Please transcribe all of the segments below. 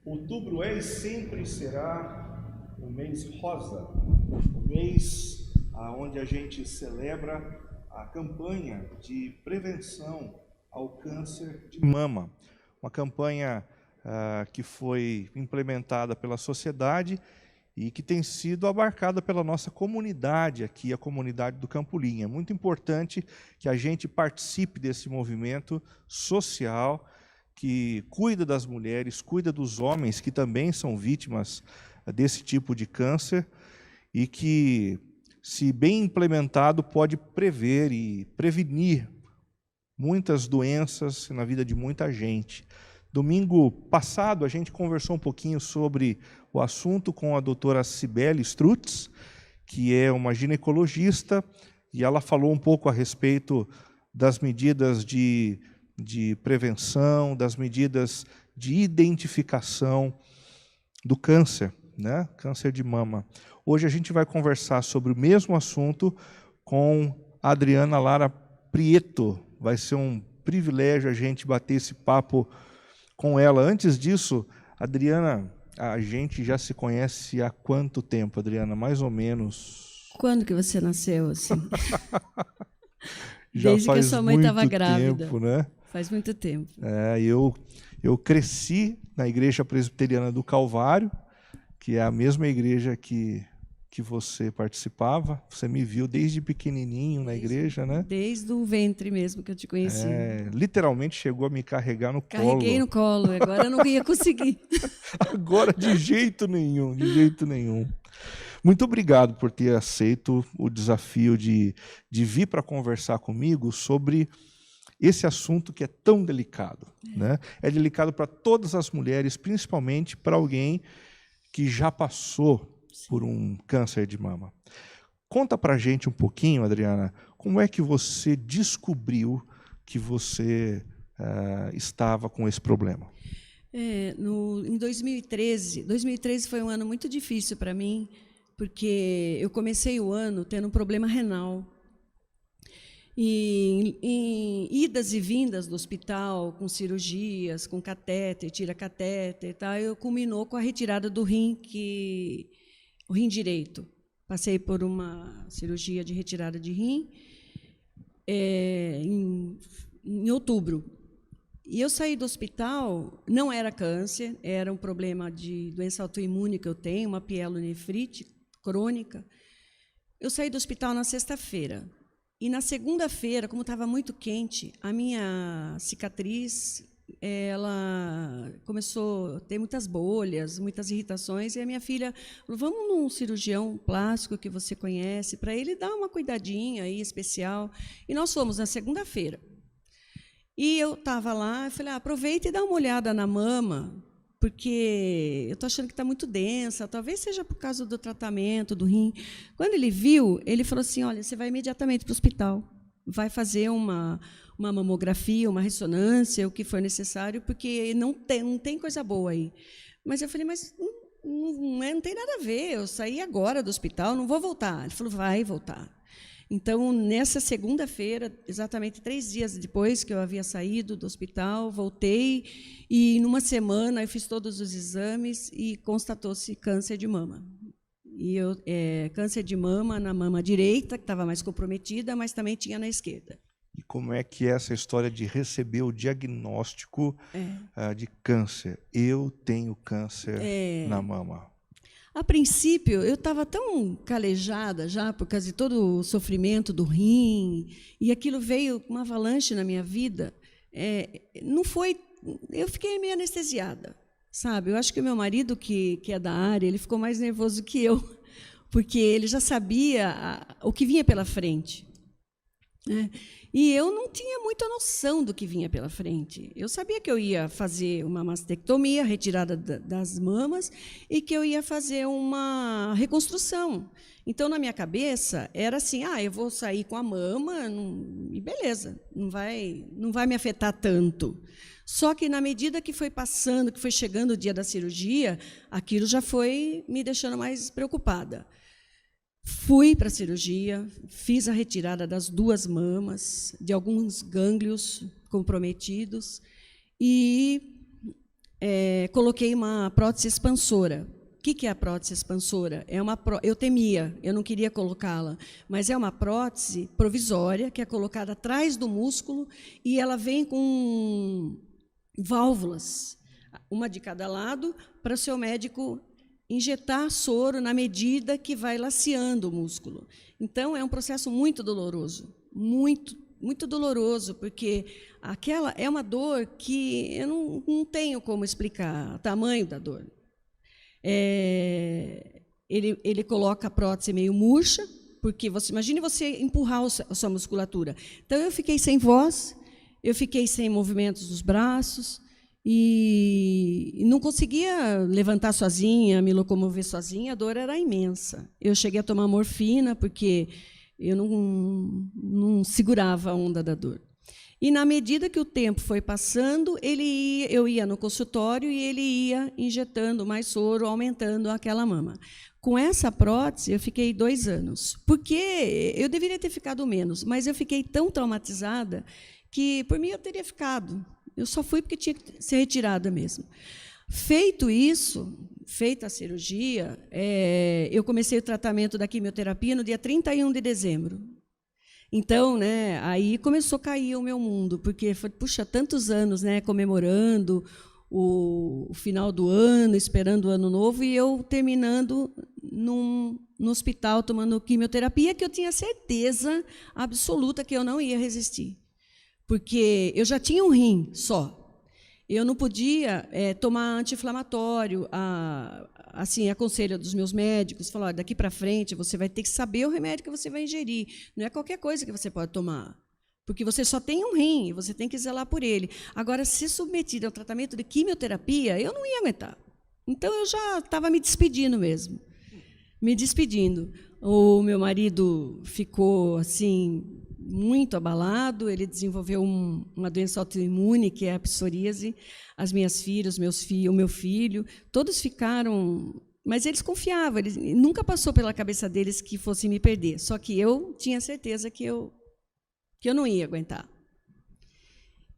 Outubro é e sempre será o mês rosa, o mês onde a gente celebra a campanha de prevenção ao câncer de mama. Uma campanha que foi implementada pela sociedade e que tem sido abarcada pela nossa comunidade aqui, a comunidade do Campolim. É muito importante que a gente participe desse movimento social que cuida das mulheres, cuida dos homens que também são vítimas desse tipo de câncer e que, se bem implementado, pode prever e prevenir muitas doenças na vida de muita gente. Domingo passado, a gente conversou um pouquinho sobre o assunto com a doutora Cibele Strutz, que é uma ginecologista, e ela falou um pouco a respeito das medidas de prevenção, das medidas de identificação do câncer, né? Câncer de mama. Hoje a gente vai conversar sobre o mesmo assunto com a Adriana Lara Prieto. Vai ser um privilégio a gente bater esse papo com ela. Antes disso, Adriana, a gente já se conhece há quanto tempo, Adriana? Mais ou menos. Quando que você nasceu, assim? Já Desde faz que a sua mãe estava grávida. Tempo, né? Faz muito tempo. Eu cresci na Igreja Presbiteriana do Calvário, que é a mesma igreja que você participava. Você me viu desde pequenininho na igreja, né? Desde o ventre mesmo que eu te conheci. Literalmente chegou a me carregar no colo. Carreguei no colo, agora eu não ia conseguir. Agora de jeito nenhum, de jeito nenhum. Muito obrigado por ter aceito o desafio de vir para conversar comigo sobre esse assunto que é tão delicado. Né? É delicado para todas as mulheres, principalmente para alguém que já passou por um câncer de mama. Conta para a gente um pouquinho, Adriana, como é que você descobriu que você estava com esse problema? Em 2013 foi um ano muito difícil para mim, porque eu comecei o ano tendo um problema renal. E em idas e vindas do hospital, com cirurgias, com catéter, tira catéter, tá, eu culminou com a retirada do rim, o rim direito. Passei por uma cirurgia de retirada de rim em outubro. E eu saí do hospital, não era câncer, era um problema de doença autoimune que eu tenho, uma pielonefrite crônica. Eu saí do hospital na sexta-feira. E na segunda-feira, como estava muito quente, a minha cicatriz ela começou a ter muitas bolhas, muitas irritações, e a minha filha falou, vamos num cirurgião plástico que você conhece, para ele dar uma cuidadinha aí especial. E nós fomos na segunda-feira. E eu estava lá, eu falei, aproveita e dá uma olhada na mama, porque eu estou achando que está muito densa, talvez seja por causa do tratamento, do rim. Quando ele viu, ele falou assim, olha, você vai imediatamente para o hospital, vai fazer uma mamografia, uma ressonância, o que for necessário, porque não tem coisa boa aí. Mas eu falei, mas não tem nada a ver, eu saí agora do hospital, não vou voltar. Ele falou, vai voltar. Então, nessa segunda-feira, exatamente 3 dias depois que eu havia saído do hospital, voltei e, numa semana, eu fiz todos os exames e constatou-se câncer de mama. E câncer de mama na mama direita, que estava mais comprometida, mas também tinha na esquerda. E como é que é essa história de receber o diagnóstico de câncer? Eu tenho câncer na mama. A princípio, eu estava tão calejada já por causa de todo o sofrimento do rim, e aquilo veio uma avalanche na minha vida. Não foi, eu fiquei meio anestesiada, sabe? Eu acho que o meu marido, que é da área, ele ficou mais nervoso que eu, porque ele já sabia o que vinha pela frente. Né? E eu não tinha muita noção do que vinha pela frente. Eu sabia que eu ia fazer uma mastectomia, retirada das mamas, e que eu ia fazer uma reconstrução. Então, na minha cabeça, era assim, eu vou sair com a mama e beleza, não vai me afetar tanto. Só que, na medida que foi passando, que foi chegando o dia da cirurgia, aquilo já foi me deixando mais preocupada. Fui para a cirurgia, fiz a retirada das 2 mamas, de alguns gânglios comprometidos, e coloquei uma prótese expansora. O que é a prótese expansora? Eu temia, eu não queria colocá-la, mas é uma prótese provisória que é colocada atrás do músculo e ela vem com válvulas, uma de cada lado, para o seu médico injetar soro na medida que vai laceando o músculo. Então, é um processo muito doloroso, muito doloroso, porque aquela é uma dor que eu não tenho como explicar o tamanho da dor. Ele coloca a prótese meio murcha, porque imagine você empurrar a sua musculatura. Então, eu fiquei sem voz, eu fiquei sem movimentos dos braços, e não conseguia levantar sozinha, me locomover sozinha, a dor era imensa. Eu cheguei a tomar morfina, porque eu não segurava a onda da dor. E, na medida que o tempo foi passando, eu ia no consultório e ele ia injetando mais soro, aumentando aquela mama. Com essa prótese, eu fiquei 2 anos. Porque eu deveria ter ficado menos, mas eu fiquei tão traumatizada que, por mim, eu teria ficado. Eu só fui porque tinha que ser retirada mesmo. Feito isso, feita a cirurgia, eu comecei o tratamento da quimioterapia no dia 31 de dezembro. Então, aí começou a cair o meu mundo, porque foi, puxa, tantos anos, comemorando o final do ano, esperando o ano novo, e eu terminando no hospital tomando quimioterapia, que eu tinha certeza absoluta que eu não ia resistir. Porque eu já tinha um rim só. Eu não podia tomar anti-inflamatório. Assim, aconselho dos meus médicos, falar, daqui para frente você vai ter que saber o remédio que você vai ingerir. Não é qualquer coisa que você pode tomar. Porque você só tem um rim, você tem que zelar por ele. Agora, se submetido ao tratamento de quimioterapia, eu não ia aguentar. Então, eu já estava me despedindo mesmo. Me despedindo. O meu marido ficou, assim, muito abalado, ele desenvolveu uma doença autoimune, que é a psoríase. As minhas filhas, o meu filho, todos ficaram... Mas eles confiavam, nunca passou pela cabeça deles que fossem me perder. Só que eu tinha certeza que eu não ia aguentar.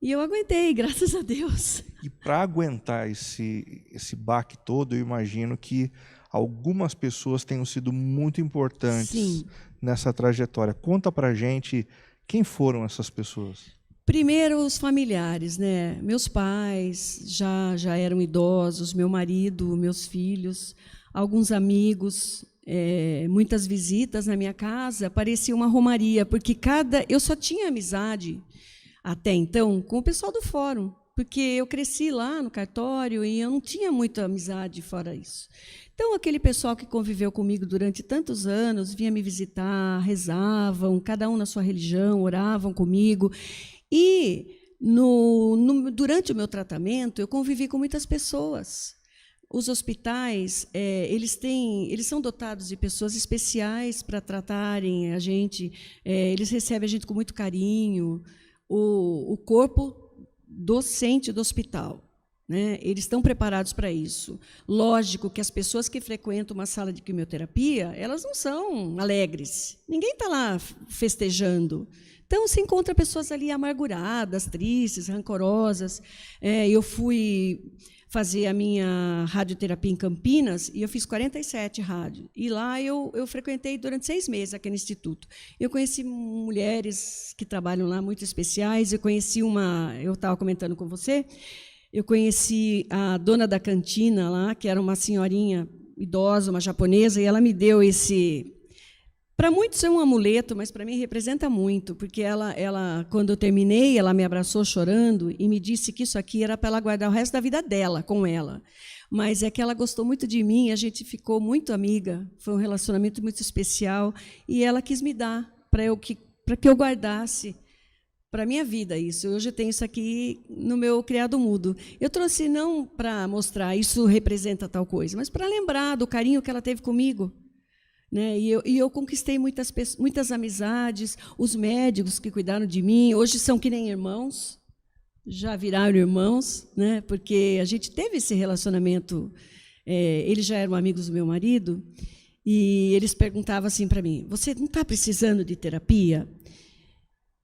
E eu aguentei, graças a Deus. E para aguentar esse baque todo, eu imagino que algumas pessoas tenham sido muito importantes. Sim. Nessa trajetória. Conta para a gente quem foram essas pessoas. Primeiro, os familiares, Meus pais já eram idosos, meu marido, meus filhos, alguns amigos, muitas visitas na minha casa. Parecia uma romaria, porque eu só tinha amizade até então com o pessoal do fórum, porque eu cresci lá no cartório e eu não tinha muita amizade fora isso. Então, aquele pessoal que conviveu comigo durante tantos anos, vinha me visitar, rezavam, cada um na sua religião, oravam comigo. E, durante o meu tratamento, eu convivi com muitas pessoas. Os hospitais, eles são dotados de pessoas especiais para tratarem a gente, eles recebem a gente com muito carinho. O corpo docente do hospital, eles estão preparados para isso. Lógico que as pessoas que frequentam uma sala de quimioterapia, elas não são alegres. Ninguém está lá festejando. Então, se encontra pessoas ali amarguradas, tristes, rancorosas. Eu fui fazer a minha radioterapia em Campinas e eu fiz 47 rádios. E lá eu frequentei durante 6 meses aqui no Instituto. Eu conheci mulheres que trabalham lá muito especiais. Eu conheci eu estava comentando com você, eu conheci a dona da cantina lá, que era uma senhorinha idosa, uma japonesa, e ela me deu esse... Para muitos é um amuleto, mas para mim representa muito, porque ela, quando eu terminei, ela me abraçou chorando e me disse que isso aqui era para ela guardar o resto da vida dela com ela. Mas é que ela gostou muito de mim, a gente ficou muito amiga, foi um relacionamento muito especial, e ela quis me dar para que eu guardasse para a minha vida isso. Hoje eu tenho isso aqui no meu criado mudo. Eu trouxe não para mostrar isso representa tal coisa, mas para lembrar do carinho que ela teve comigo. E eu conquistei muitas amizades, os médicos que cuidaram de mim, hoje são que nem irmãos, já viraram irmãos, porque a gente teve esse relacionamento, eles já eram amigos do meu marido, e eles perguntavam assim para mim, você não está precisando de terapia?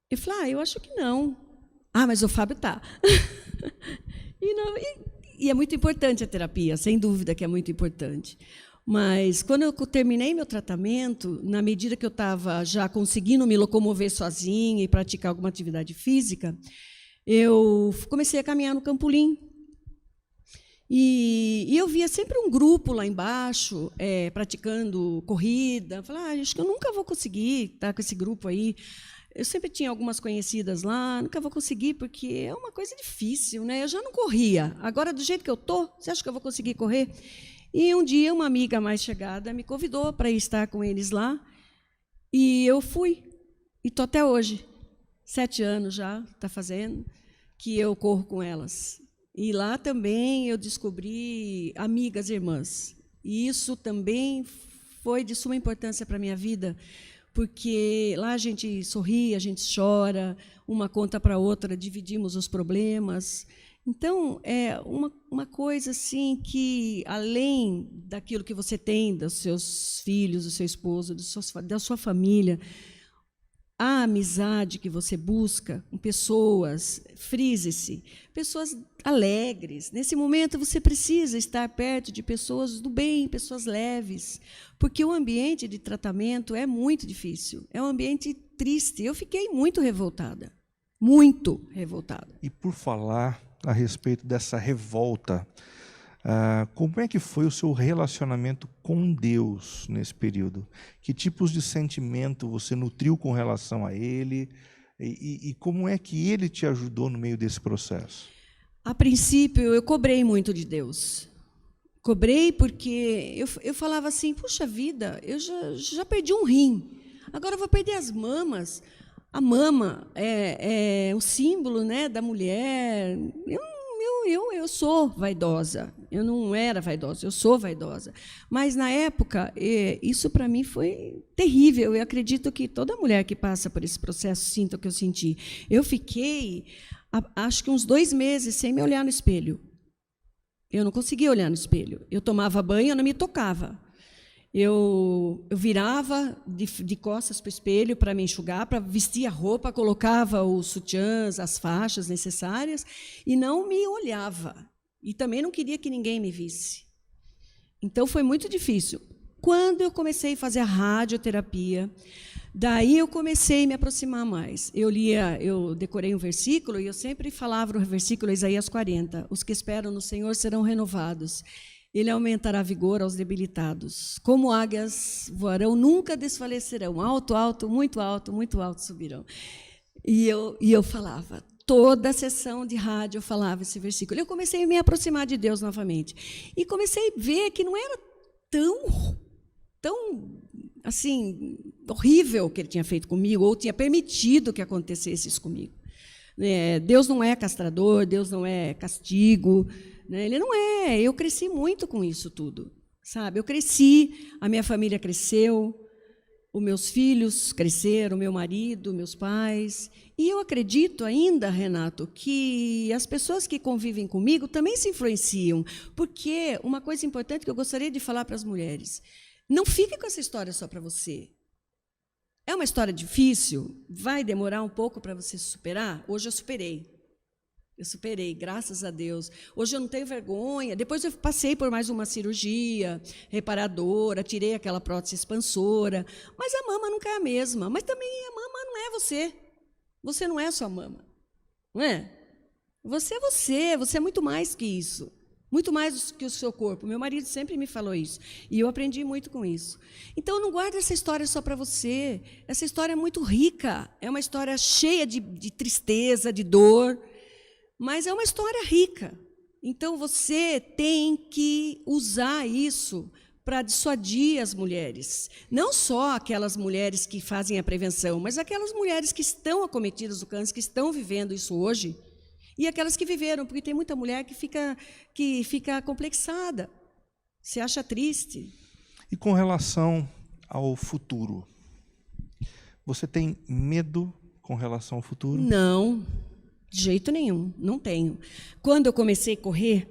Eu falei, eu acho que não. Mas o Fábio está. E é muito importante a terapia, sem dúvida que é muito importante. Mas, quando eu terminei meu tratamento, na medida que eu estava já conseguindo me locomover sozinha e praticar alguma atividade física, eu comecei a caminhar no Campolim. E eu via sempre um grupo lá embaixo, praticando corrida. Eu falei, acho que eu nunca vou conseguir estar com esse grupo aí. Eu sempre tinha algumas conhecidas lá, nunca vou conseguir, porque é uma coisa difícil, né? Eu já não corria. Agora, do jeito que eu estou, você acha que eu vou conseguir correr? E um dia, uma amiga mais chegada me convidou para ir estar com eles lá, e eu fui. E estou até hoje, 7 anos já, está fazendo, que eu corro com elas. E lá também eu descobri amigas irmãs. E isso também foi de suma importância para a minha vida, porque lá a gente sorri, a gente chora, uma conta para a outra, dividimos os problemas. Então, é uma coisa assim que, além daquilo que você tem, dos seus filhos, do seu esposo, da sua família, a amizade que você busca com pessoas, frise-se, pessoas alegres. Nesse momento, você precisa estar perto de pessoas do bem, pessoas leves, porque o ambiente de tratamento é muito difícil, é um ambiente triste. Eu fiquei muito revoltada, muito revoltada. E por falar a respeito dessa revolta, como é que foi o seu relacionamento com Deus nesse período? Que tipos de sentimento você nutriu com relação a Ele? E como é que Ele te ajudou no meio desse processo? A princípio, eu cobrei muito de Deus. Cobrei porque eu falava assim, puxa vida, eu já perdi um rim, agora eu vou perder as mamas. A mama é um símbolo, né, da mulher. Eu sou vaidosa. Eu não era vaidosa, eu sou vaidosa. Mas, na época, isso para mim foi terrível. Eu acredito que toda mulher que passa por esse processo sinta o que eu senti. Eu fiquei, acho que uns 2 meses sem me olhar no espelho. Eu não conseguia olhar no espelho. Eu tomava banho, eu não me tocava. Eu virava de costas para o espelho para me enxugar, para vestir a roupa, colocava os sutiãs, as faixas necessárias, e não me olhava. E também não queria que ninguém me visse. Então, foi muito difícil. Quando eu comecei a fazer a radioterapia, daí eu comecei a me aproximar mais. Eu decorei um versículo, e eu sempre falava o versículo Isaías 40, os que esperam no Senhor serão renovados. Ele aumentará vigor aos debilitados. Como águias voarão, nunca desfalecerão. Alto, alto, muito alto subirão. E eu falava, toda a sessão de rádio eu falava esse versículo. Eu comecei a me aproximar de Deus novamente. E comecei a ver que não era tão assim, horrível o que ele tinha feito comigo, ou tinha permitido que acontecesse isso comigo. Deus não é castrador, Deus não é castigo, né? Ele não é. Eu cresci muito com isso tudo, sabe? Eu cresci, a minha família cresceu, os meus filhos cresceram, meu marido, meus pais. E eu acredito ainda, Renato, que as pessoas que convivem comigo também se influenciam, porque uma coisa importante que eu gostaria de falar para as mulheres, não fique com essa história só para você. É uma história difícil? Vai demorar um pouco para você superar? Hoje eu superei. Eu superei, graças a Deus. Hoje eu não tenho vergonha. Depois eu passei por mais uma cirurgia reparadora, tirei aquela prótese expansora. Mas a mama nunca é a mesma. Mas também a mama não é você. Você não é a sua mama. Não é? Você é você é muito mais que isso. Muito mais que o seu corpo. Meu marido sempre me falou isso. E eu aprendi muito com isso. Então, não guarde essa história só para você. Essa história é muito rica. É uma história cheia de tristeza, de dor. Mas é uma história rica. Então, você tem que usar isso para dissuadir as mulheres. Não só aquelas mulheres que fazem a prevenção, mas aquelas mulheres que estão acometidas do câncer, que estão vivendo isso hoje, e aquelas que viveram, porque tem muita mulher que fica complexada, se acha triste. E com relação ao futuro, você tem medo com relação ao futuro? Não, de jeito nenhum, não tenho. Quando eu comecei a correr,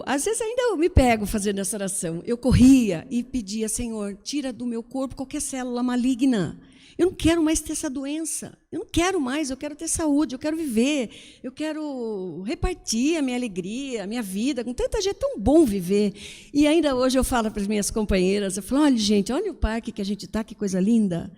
às vezes ainda eu me pego fazendo essa oração. Eu corria e pedia, Senhor, tira do meu corpo qualquer célula maligna. Eu não quero mais ter essa doença. Eu não quero mais, eu quero ter saúde, eu quero viver, eu quero repartir a minha alegria, a minha vida. Com tanta gente, é tão bom viver. E ainda hoje eu falo para as minhas companheiras, eu falo, olha, gente, olha o parque que a gente está, que coisa linda.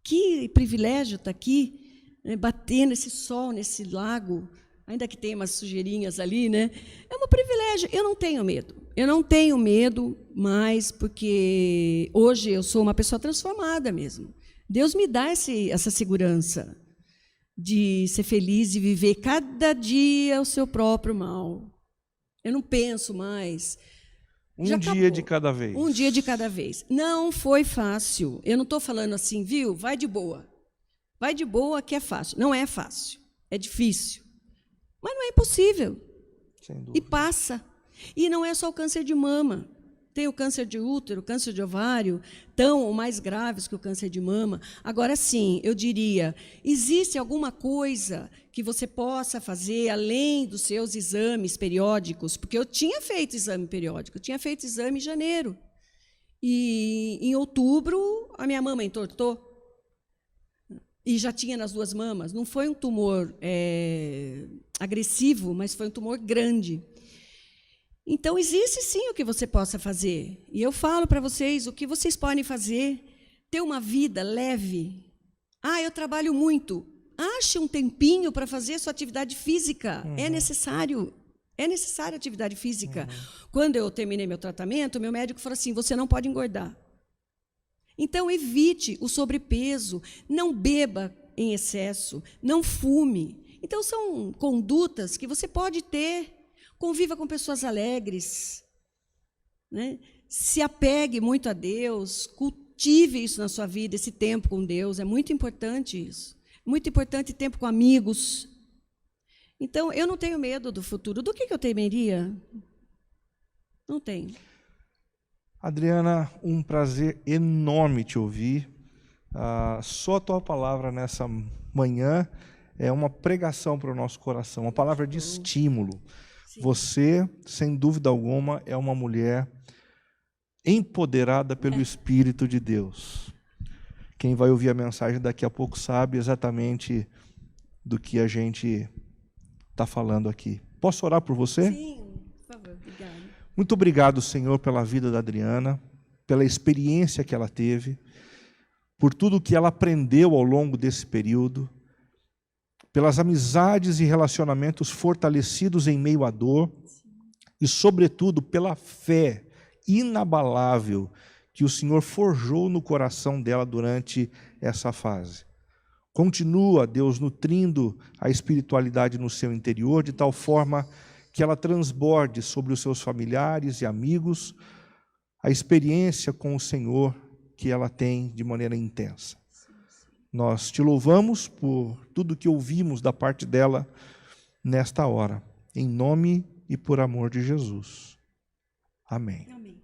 Que privilégio estar aqui, né, bater nesse sol, nesse lago, ainda que tenha umas sujeirinhas ali, né? É um privilégio. Eu não tenho medo. Eu não tenho medo mais, porque hoje eu sou uma pessoa transformada mesmo. Deus me dá essa segurança de ser feliz e viver cada dia o seu próprio mal. Eu não penso mais. Um dia de cada vez. Um dia de cada vez. Não foi fácil. Eu não estou falando assim, viu? Vai de boa. Vai de boa que é fácil. Não é fácil. É difícil. Mas não é impossível. Sem dúvida. E passa. E não é só o câncer de mama. Tem o câncer de útero, o câncer de ovário, tão ou mais graves que o câncer de mama. Agora, sim, eu diria, existe alguma coisa que você possa fazer além dos seus exames periódicos? Porque eu tinha feito exame periódico, eu tinha feito exame em janeiro. E em outubro, a minha mama entortou. E já tinha nas 2 mamas. Não foi um tumor agressivo, mas foi um tumor grande. Então, existe sim o que você possa fazer. E eu falo para vocês o que vocês podem fazer. Ter uma vida leve. Ah, eu trabalho muito. Ache um tempinho para fazer sua atividade física. É necessário. É necessária atividade física. Quando eu terminei meu tratamento, meu médico falou assim, você não pode engordar. Então, evite o sobrepeso. Não beba em excesso. Não fume. Então, são condutas que você pode ter. Conviva com pessoas alegres, né? Se apegue muito a Deus, cultive isso na sua vida, esse tempo com Deus, é muito importante isso. Muito importante tempo com amigos. Então, eu não tenho medo do futuro. Do que eu temeria? Não tenho. Adriana, um prazer enorme te ouvir. Só a tua palavra nessa manhã é uma pregação para o nosso coração, uma palavra de estímulo. Você, sem dúvida alguma, é uma mulher empoderada pelo Espírito de Deus. Quem vai ouvir a mensagem daqui a pouco sabe exatamente do que a gente está falando aqui. Posso orar por você? Sim, por favor, obrigada. Muito obrigado, Senhor, pela vida da Adriana, pela experiência que ela teve, por tudo que ela aprendeu ao longo desse período, pelas amizades e relacionamentos fortalecidos em meio à dor e, sobretudo, pela fé inabalável que o Senhor forjou no coração dela durante essa fase. Continua, Deus, nutrindo a espiritualidade no seu interior de tal forma que ela transborde sobre os seus familiares e amigos a experiência com o Senhor que ela tem de maneira intensa. Nós te louvamos por tudo que ouvimos da parte dela nesta hora, em nome e por amor de Jesus. Amém. Amém.